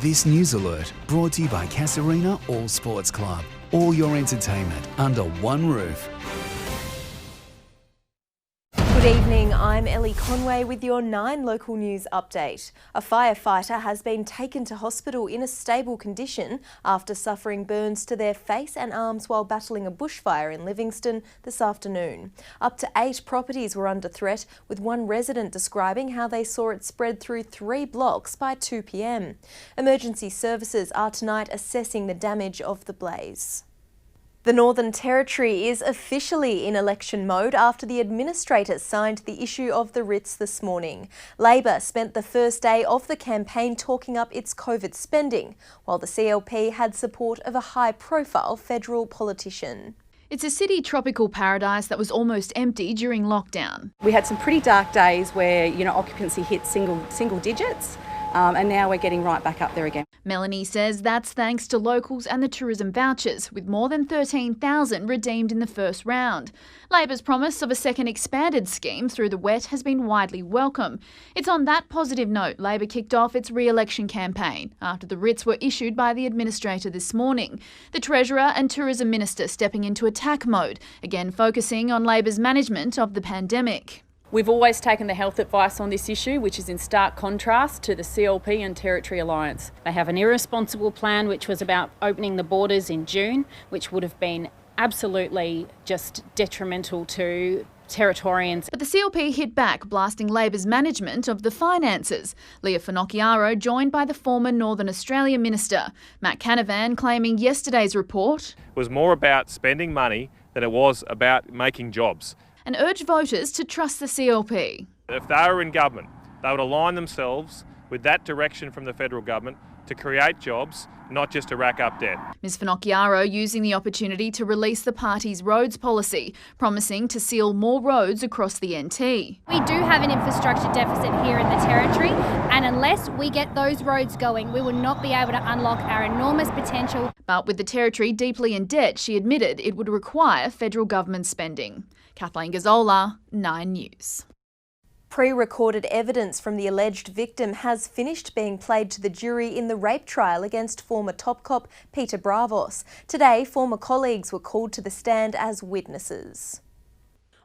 This news alert brought to you by Casarina All Sports Club. All your entertainment under one roof. Good evening, I'm Elle Conway with your 9 local news update. A firefighter has been taken to hospital in a stable condition after suffering burns to their face and arms while battling a bushfire in Livingston this afternoon. Up to 8 properties were under threat, with one resident describing how they saw it spread through 3 blocks by 2 p.m. Emergency services are tonight assessing the damage of the blaze. The Northern Territory is officially in election mode after the administrators signed the issue of the writs this morning. Labor spent the first day of the campaign talking up its COVID spending, while the CLP had support of a high-profile federal politician. It's a city tropical paradise that was almost empty during lockdown. We had some pretty dark days where, occupancy hit single digits. And now we're getting right back up there again. Melanie says that's thanks to locals and the tourism vouchers, with more than 13,000 redeemed in the first round. Labor's promise of a second expanded scheme through the wet has been widely welcome. It's on that positive note Labor kicked off its re-election campaign after the writs were issued by the administrator this morning. The Treasurer and Tourism Minister stepping into attack mode, again focusing on Labor's management of the pandemic. We've always taken the health advice on this issue, which is in stark contrast to the CLP and Territory Alliance. They have an irresponsible plan which was about opening the borders in June, which would have been absolutely just detrimental to Territorians. But the CLP hit back, blasting Labor's management of the finances. Leah Finocchiaro joined by the former Northern Australia Minister. Matt Canavan claiming yesterday's report was more about spending money than it was about making jobs. And urged voters to trust the CLP. If they were in government, they would align themselves with that direction from the federal government to create jobs, not just to rack up debt. Ms Finocchiaro using the opportunity to release the party's roads policy, promising to seal more roads across the NT. We do have an infrastructure deficit here in the Territory, and unless we get those roads going, we will not be able to unlock our enormous potential. But with the Territory deeply in debt, she admitted it would require federal government spending. Kathleen Gazzola, 9 News. Pre-recorded evidence from the alleged victim has finished being played to the jury in the rape trial against former top cop Peter Bravos. Today, former colleagues were called to the stand as witnesses.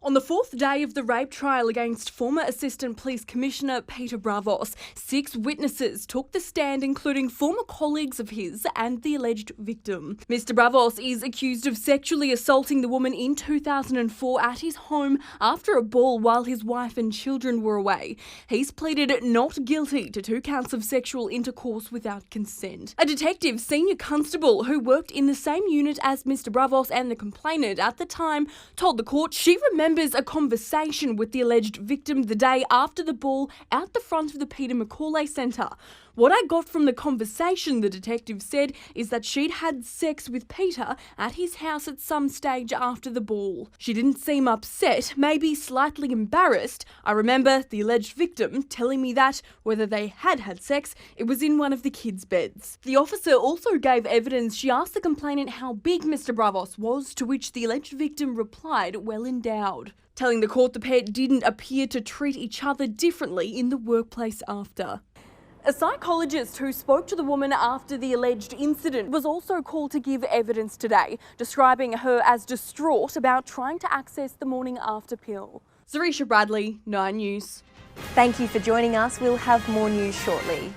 On the 4th day of the rape trial against former Assistant Police Commissioner Peter Bravos, 6 witnesses took the stand, including former colleagues of his and the alleged victim. Mr Bravos is accused of sexually assaulting the woman in 2004 at his home after a ball while his wife and children were away. He's pleaded not guilty to 2 counts of sexual intercourse without consent. A detective senior constable who worked in the same unit as Mr Bravos and the complainant at the time told the court she remembers a conversation with the alleged victim the day after the ball out the front of the Peter Macaulay Centre. What I got from the conversation, the detective said, is that she'd had sex with Peter at his house at some stage after the ball. She didn't seem upset, maybe slightly embarrassed. I remember the alleged victim telling me that, whether they had had sex, it was in one of the kids' beds. The officer also gave evidence. She asked the complainant how big Mr Bravos was, to which the alleged victim replied, well endowed, telling the court the pair didn't appear to treat each other differently in the workplace after. A psychologist who spoke to the woman after the alleged incident was also called to give evidence today, describing her as distraught about trying to access the morning after pill. Zarisha Bradley, 9 News. Thank you for joining us. We'll have more news shortly.